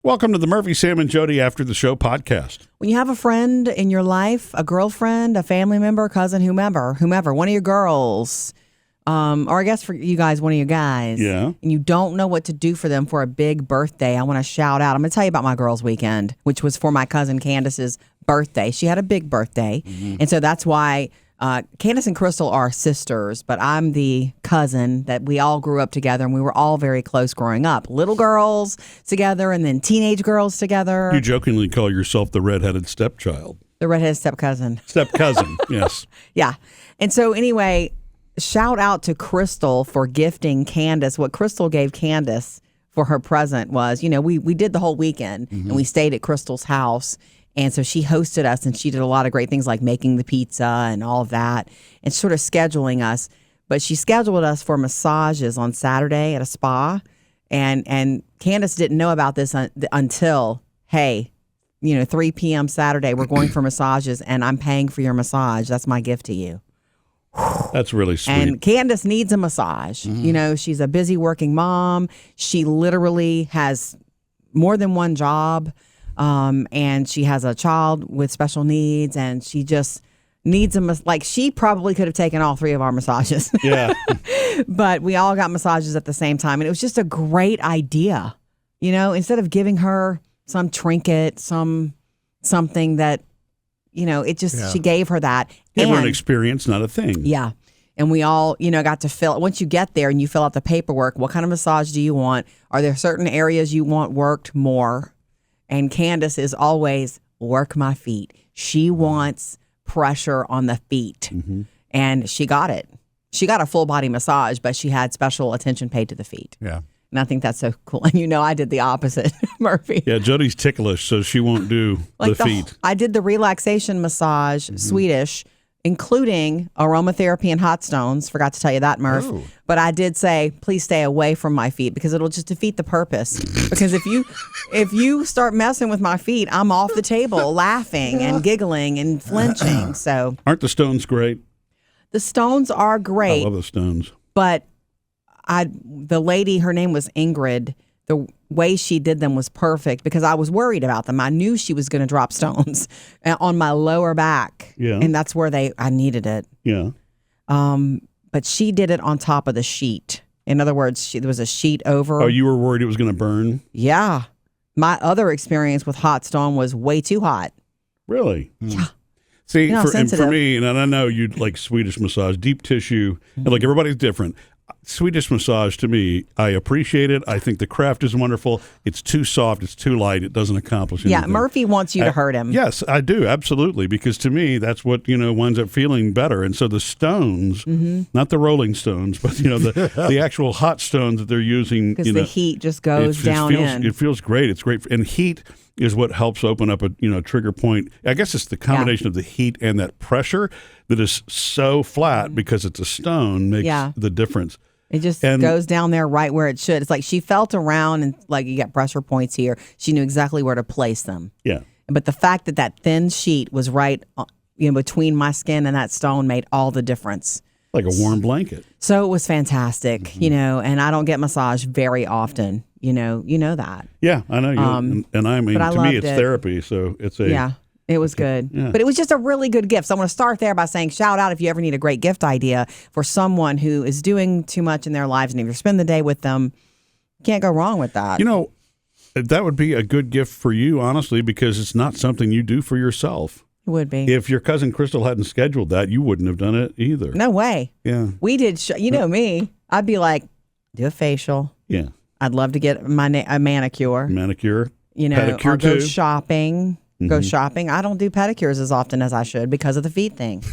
Welcome to the Murphy, Sam, and Jodi After the Show podcast. When you have a friend in your life, a girlfriend, a family member, cousin, whomever, one of your girls, or I guess for you guys, one of your guys, and you don't know what to do for them for a big birthday, I want to shout out. I'm going to tell you about my girls' weekend, which was for my cousin Candace's birthday. She had a big birthday, and so that's why Candace and Crystal are sisters, but I'm the cousin that we all grew up together, and we were all very close growing up. Little girls together, and then teenage girls together. You jokingly call yourself the redheaded stepchild. The redheaded step-cousin. Step-cousin, yes. Yeah. And so anyway, shout out to Crystal for gifting Candace. What Crystal gave Candace for her present was, we did the whole weekend, and we stayed at Crystal's house. And so she hosted us, and she did a lot of great things like making the pizza and all of that and sort of scheduling us. But she scheduled us for massages on Saturday at a spa. And Candace didn't know about this until, 3 p.m. Saturday, we're going for massages, and I'm paying for your massage. That's my gift to you. That's really sweet. And Candace needs a massage. She's a busy working mom. She literally has more than one job. And she has a child with special needs, and she just needs she probably could have taken all 3 of our massages. Yeah. But we all got massages at the same time, and it was just a great idea. Instead of giving her some trinket, something that, she gave her that. Give her an experience, not a thing. Yeah. And we all, got to fill, once you get there and you fill out the paperwork, what kind of massage do you want? Are there certain areas you want worked more? And Candace is always, work my feet. She wants pressure on the feet. And she got it. She got a full body massage, but she had special attention paid to the feet. Yeah. And I think that's so cool. And I did the opposite, Murphy. Yeah, Jodi's ticklish, so she won't do the feet. I did the relaxation massage, Swedish, including aromatherapy and hot stones. Forgot to tell you that, Murph. Oh. But I did say, please stay away from my feet because it'll just defeat the purpose. Because if you start messing with my feet, I'm off the table laughing and giggling and flinching. So aren't the stones great? The stones are great. I love the stones. But the lady, her name was Ingrid, the way she did them was perfect because I was worried about them. I knew she was going to drop stones on my lower back. Yeah. And that's where I needed it. Yeah. But she did it on top of the sheet. In other words, there was a sheet over. Oh, you were worried it was going to burn? Yeah. My other experience with hot stone was way too hot. Really? Yeah. See, for me, and I know you'd like Swedish massage, deep tissue, and like everybody's different. Swedish massage, to me, I appreciate it. I think the craft is wonderful. It's too soft. It's too light. It doesn't accomplish anything. Yeah, Murphy wants you to hurt him. Yes, I do. Absolutely. Because to me, that's what, winds up feeling better. And so the stones, not the Rolling Stones, but, the actual hot stones that they're using. Because the heat just goes down in. It feels great. It's great. And heat is what helps open up a trigger point. I guess it's the combination of the heat and that pressure that is so flat because it's a stone makes the difference. It just goes down there right where it should. It's like she felt around and like you got pressure points here. She knew exactly where to place them. Yeah. But the fact that thin sheet was right between my skin and that stone made all the difference. Like a warm blanket. So it was fantastic, and I don't get massage very often. You know that. Yeah, I know you. And I mean, to me, it's therapy. So it's It was good. Yeah. But it was just a really good gift. So I want to start there by saying shout out if you ever need a great gift idea for someone who is doing too much in their lives. And if you spend the day with them, you can't go wrong with that. That would be a good gift for you, honestly, because it's not something you do for yourself. It would be. If your cousin Crystal hadn't scheduled that, you wouldn't have done it either. No way. Yeah. We did. Me. I'd be like, do a facial. Yeah. I'd love to get a manicure. Manicure. Pedicure or too. Go shopping. Go shopping. I don't do pedicures as often as I should because of the feet thing.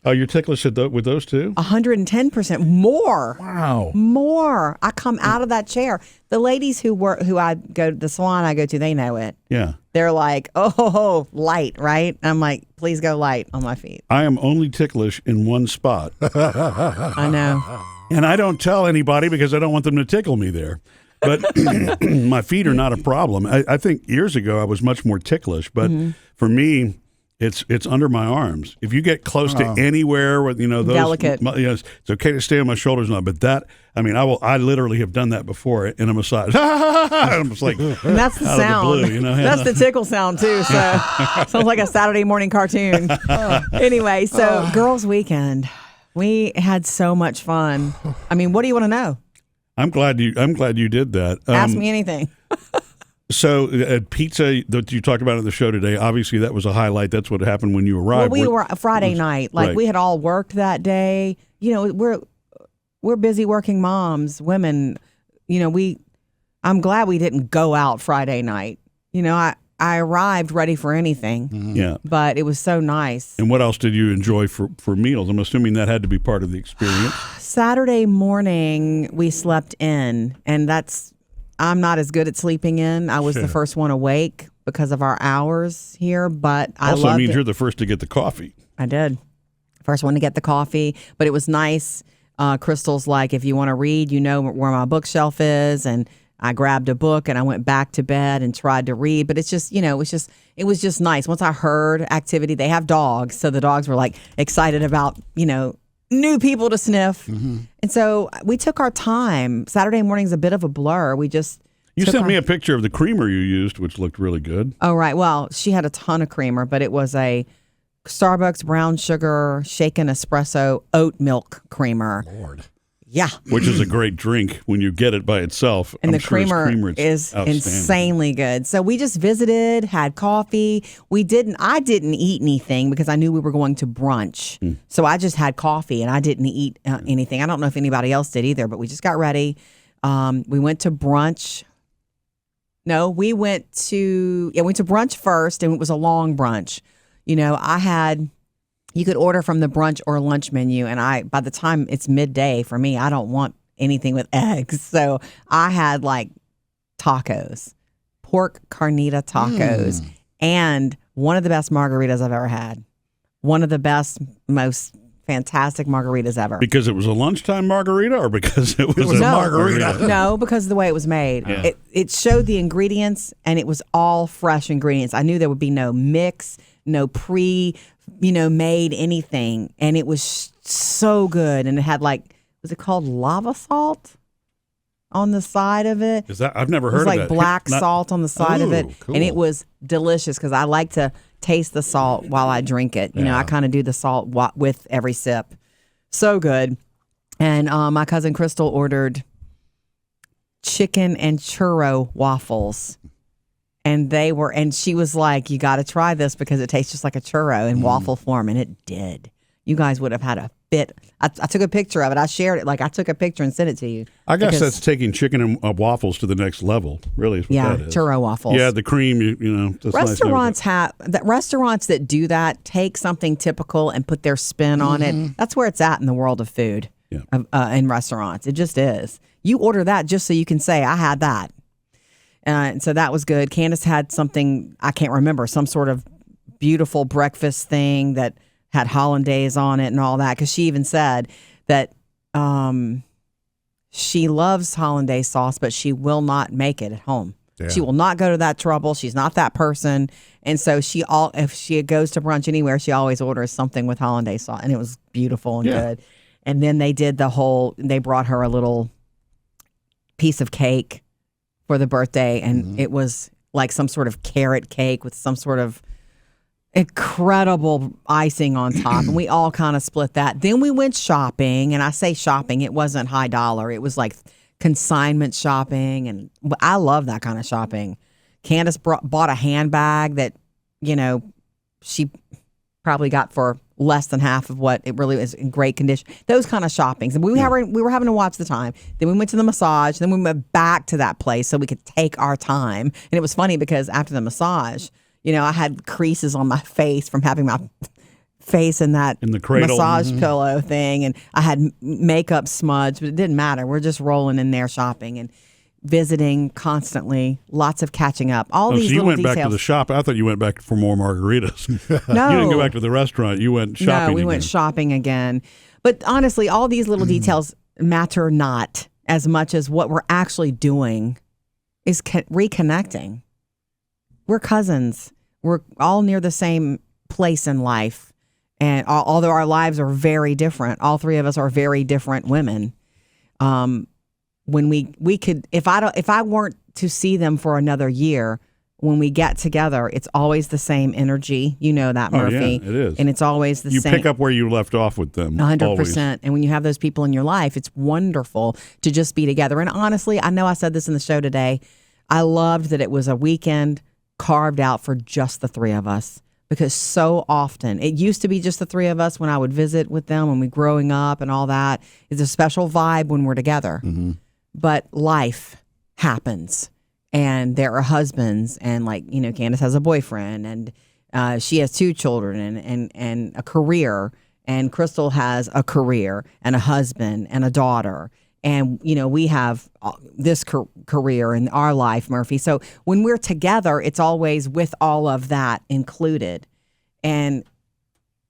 Oh, you're ticklish with those too? 110% more. Wow. More. I come out of that chair. The ladies who I go to the salon I go to, they know it. Yeah. They're like, oh, light, right? I'm like, please go light on my feet. I am only ticklish in one spot. I know. And I don't tell anybody because I don't want them to tickle me there. But my feet are not a problem. I think years ago I was much more ticklish. But for me, It's under my arms. If you get close to anywhere with those delicate, it's okay to stay on my shoulders now. But that, I literally have done that before in a massage. I'm just like, and that's the sound. The blue, That's the tickle sound too. So sounds like a Saturday morning cartoon. Anyway, so girls' weekend, we had so much fun. I mean, what do you want to know? I'm glad you did that. Ask me anything. So pizza that you talked about on the show today, obviously that was a highlight. That's what happened when you arrived. Well, we were Friday night. Like, we had all worked that day. We're busy working moms, women. I'm glad we didn't go out Friday night. I arrived ready for anything. Mm-hmm. Yeah. But it was so nice. And what else did you enjoy for meals? I'm assuming that had to be part of the experience. Saturday morning, we slept in, and I'm not as good at sleeping in. I was the first one awake because of our hours here, but I loved it. Also means you're the first to get the coffee. I did. First one to get the coffee, but it was nice. Crystal's like, if you want to read, you know where my bookshelf is, and I grabbed a book and I went back to bed and tried to read. But it's just, it was just nice. Once I heard activity, they have dogs, so the dogs were like excited about, new people to sniff. Mm-hmm. And so we took our time. Saturday morning's a bit of a blur. You sent me a picture of the creamer you used, which looked really good. Oh, right. Well, she had a ton of creamer, but it was a Starbucks brown sugar shaken espresso oat milk creamer. Lord. Yeah. Which is a great drink when you get it by itself. And the creamer is insanely good. So we just visited, had coffee. I didn't eat anything because I knew we were going to brunch. So I just had coffee and I didn't eat anything. I don't know if anybody else did either, but we just got ready. We went to brunch. No, we went to brunch first, and it was a long brunch. You could order from the brunch or lunch menu, and by the time it's midday for me, I don't want anything with eggs. So I had like tacos, pork carnita tacos, and one of the best margaritas I've ever had. One of the best, most fantastic margaritas ever. Because it was a lunchtime margarita, or because it was a margarita? No, because of the way it was made. Yeah. It showed the ingredients, and it was all fresh ingredients. I knew there would be no mix, no made anything, and it was so good. And it had was it called lava salt on the side of it? Is that I've never heard of that? It was like black salt on the side of it, cool. and it was delicious because I like to taste the salt while I drink it. I kind of do the salt with every sip. So good. And my cousin Crystal ordered chicken and churro waffles. And she was like, you got to try this because it tastes just like a churro in waffle form. And it did. You guys would have had a fit. I took a picture of it. I shared it. I took a picture and sent it to you. I guess that's taking chicken and waffles to the next level, really. Is what that is. Churro waffles. Yeah, the cream, Restaurants restaurants that do that take something typical and put their spin on it. That's where it's at in the world of food, in restaurants. It just is. You order that just so you can say, I had that. And so that was good. Candace had something, I can't remember, some sort of beautiful breakfast thing that had hollandaise on it and all that. Because she even said that she loves hollandaise sauce, but she will not make it at home. Yeah. She will not go to that trouble. She's not that person. And so if she goes to brunch anywhere, she always orders something with hollandaise sauce. And it was beautiful and good. And then they brought her a little piece of cake for the birthday, and it was like some sort of carrot cake with some sort of incredible icing on top, and we all kind of split that. Then we went shopping, and I say shopping, it wasn't high dollar. It was like consignment shopping, and I love that kind of shopping. Candace bought a handbag that, she probably got for less than half of what it really is, in great condition. Those kind of shoppings. And we were having to watch the time. Then we went to the massage. Then we went back to that place so we could take our time. And it was funny because after the massage, I had creases on my face from having my face in the massage pillow thing. And I had makeup smudge, but it didn't matter. We're just rolling in there shopping and visiting constantly, lots of catching up. These little details. So you went back to the shop. I thought you went back for more margaritas. No. You didn't go back to the restaurant. You went shopping. No, we went shopping again. But honestly, all these little details matter not as much as what we're actually doing is reconnecting. We're cousins. We're all near the same place in life. And although our lives are very different, all three of us are very different women. When we could, if I weren't to see them for another year, when we get together, it's always the same energy. You know that, Murphy. Oh, yeah, it is. And it's always the same. You pick up where you left off with them. 100%. And when you have those people in your life, it's wonderful to just be together. And honestly, I know I said this in the show today. I loved that it was a weekend carved out for just the three of us. Because so often, it used to be just the three of us when I would visit with them when we growing up and all that. It's a special vibe when we're together. Mm-hmm. But life happens. And there are husbands, and Candace has a boyfriend, and she has 2 children and a career, and Crystal has a career and a husband and a daughter. And, we have this career in our life, Murphy. So when we're together, it's always with all of that included. And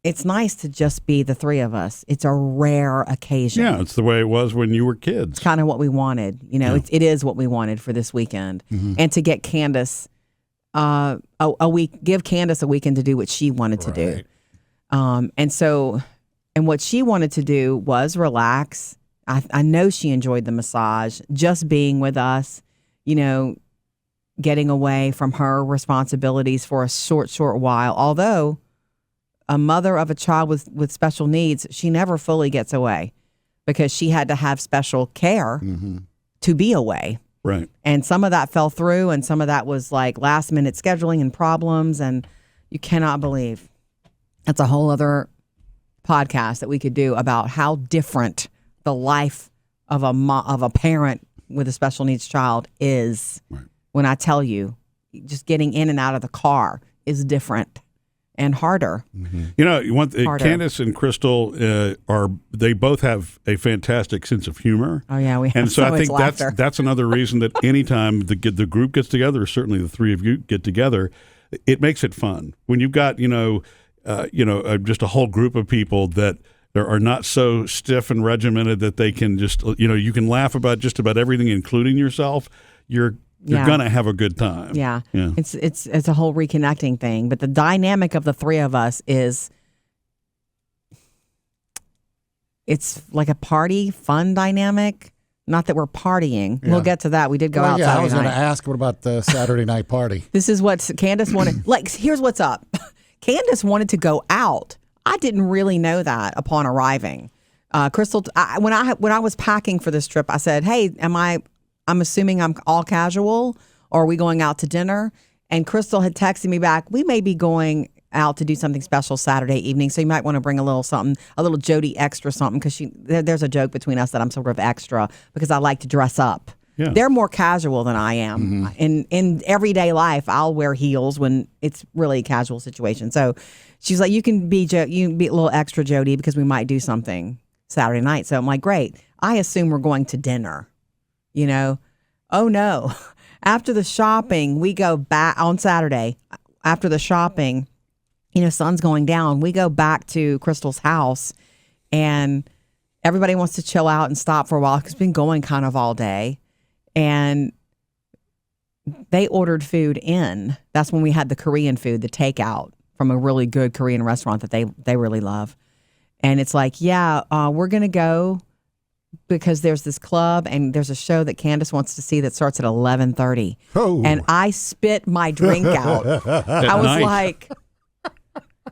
it's nice to just be the three of us. It's a rare occasion. Yeah, it's the way it was when you were kids. It's kind of what we wanted. It is what we wanted for this weekend. Mm-hmm. And to get Candace a week, give Candace a weekend to do what she wanted to do. And what she wanted to do was relax. I know she enjoyed the massage, just being with us, getting away from her responsibilities for a short while. Although a mother of a child with special needs, she never fully gets away because she had to have special care to be away. Right. And some of that fell through, and some of that was like last minute scheduling and problems. And you cannot believe that's a whole other podcast that we could do about how different the life of a parent with a special needs child is. Right. When I tell you, just getting in and out of the car is different and harder. Mm-hmm. Candace and Crystal they both have a fantastic sense of humor. Oh yeah, we have. And so I think laughter. that's another reason that anytime the group gets together, or certainly the three of you get together, it makes it fun. When you've got just a whole group of people that are not so stiff and regimented that they can just, you can laugh about just about everything, including yourself. You're gonna have a good time. Yeah. It's a whole reconnecting thing. But the dynamic of the three of us is, it's like a party, fun dynamic. Not that we're partying. Yeah. We'll get to that. We did go out Saturday night. I was going to ask, what about the Saturday night party? This is what Candace wanted. Here's what's up. Candace wanted to go out. I didn't really know that upon arriving. Crystal, when I was packing for this trip, I said, "Hey, I'm assuming I'm all casual, or are we going out to dinner?" And Crystal had texted me back, "We may be going out to do something special Saturday evening, so you might want to bring a little something, a little Jodi extra something," because there's a joke between us that I'm sort of extra because I like to dress up. Yeah. They're more casual than I am. Mm-hmm. In everyday life, I'll wear heels when it's really a casual situation. So she's like, you can be a little extra, Jodi, because we might do something Saturday night. So I'm like, great. I assume we're going to dinner. Oh no. After the shopping, we go back on Saturday. After the shopping, sun's going down. We go back to Crystal's house, and everybody wants to chill out and stop for a while because it's been going kind of all day. And they ordered food in. That's when we had the Korean food, the takeout from a really good Korean restaurant that they really love. And it's like, we're going to go because there's this club and there's a show that Candace wants to see that starts at 11:30. Oh. And I spit my drink out. I was like...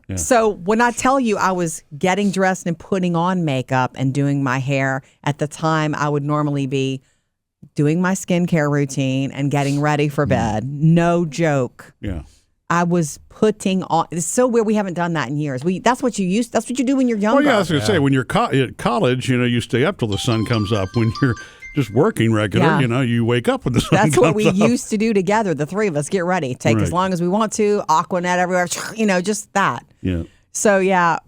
Yeah. So when I tell you I was getting dressed and putting on makeup and doing my hair at the time I would normally be doing my skincare routine and getting ready for bed. No joke. Yeah. I was putting on. It's so weird. We haven't done that in years. That's what you do when you're younger. Well, yeah, I was going to say, when you're at college, you stay up till the sun comes up. When you're just working regular, you wake up when the sun comes up. That's what we used to do together, the three of us. Get ready. Take as long as we want to. Aquanet everywhere. Just that. Yeah. So,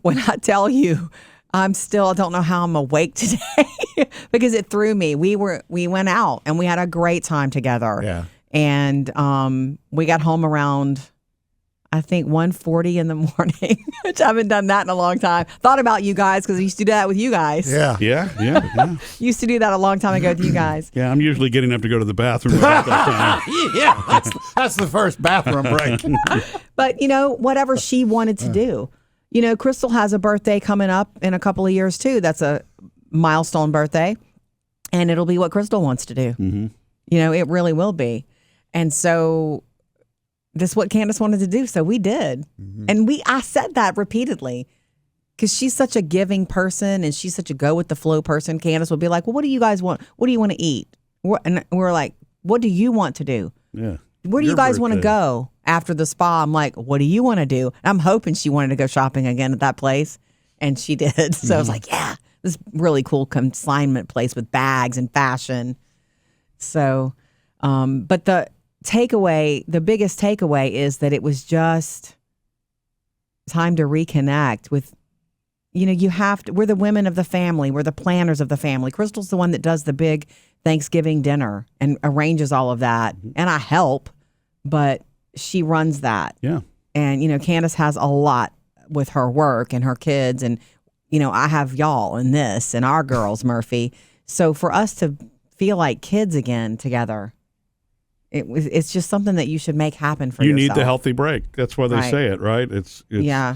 when I tell you, I don't know how I'm awake today because it threw me. We went out and we had a great time together. Yeah. And we got home around, I think 1:40 in the morning, which I haven't done that in a long time. Thought about you guys because I used to do that with you guys. Yeah. Used to do that a long time ago with you guys. Yeah, I'm usually getting up to go to the bathroom about that time. Yeah, that's the first bathroom break. But, whatever she wanted to do. Crystal has a birthday coming up in a couple of years, too. That's a milestone birthday. And it'll be what Crystal wants to do. Mm-hmm. It really will be. And so this is what Candace wanted to do. So we did. Mm-hmm. And I said that repeatedly because she's such a giving person and she's such a go with the flow person. Candace would be like, well, what do you guys want? What do you want to eat? And we're like, what do you want to do? Yeah. Where do you guys want to go after the spa? I'm like, what do you want to do? I'm hoping she wanted to go shopping again at that place. And she did. So I was like, yeah, this really cool consignment place with bags and fashion. So, but the biggest takeaway is that it was just time to reconnect with, we're the women of the family. We're the planners of the family. Crystal's the one that does the big Thanksgiving dinner and arranges all of that. And I help, but she runs that. Yeah. And, Candace has a lot with her work and her kids. And, I have y'all and this and our girls, Murphy. So for us to feel like kids again together, it's just something that you should make happen for yourself. You need the healthy break. That's why they say it, right? It's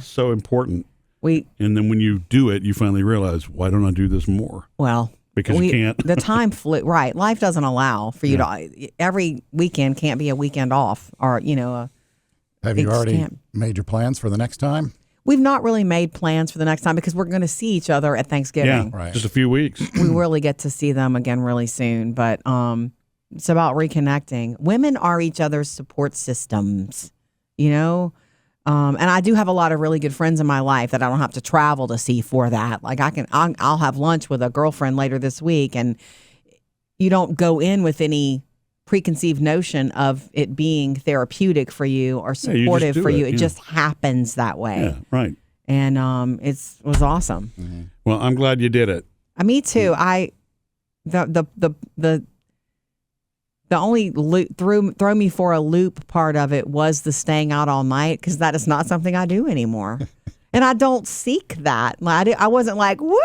so important. And then when you do it, you finally realize, why don't I do this more? Well, because you can't. The time flew. Right. Life doesn't allow for you to. Every weekend can't be a weekend off, or Have you already made your plans for the next time? We've not really made plans for the next time because we're going to see each other at Thanksgiving. Yeah, right. Just a few weeks. We really get to see them again really soon, but it's about reconnecting. Women are each other's support systems, and I do have a lot of really good friends in my life that I don't have to travel to see for that. Like I'll have lunch with a girlfriend later this week, and you don't go in with any preconceived notion of it being therapeutic for you or supportive for you. It just happens that way. Yeah, right. And it was awesome. Mm-hmm. Well, I'm glad you did it. Me too. The only throw me for a loop part of it was the staying out all night because that is not something I do anymore. And I don't seek that. I wasn't like, woohoo,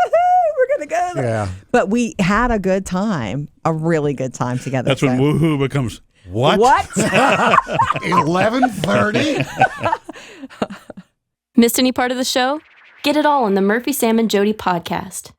we're going to go. Yeah. But we had a good time, a really good time together. That's when woohoo becomes what? 11:30? Missed any part of the show? Get it all on the Murphy, Sam, and Jodi podcast.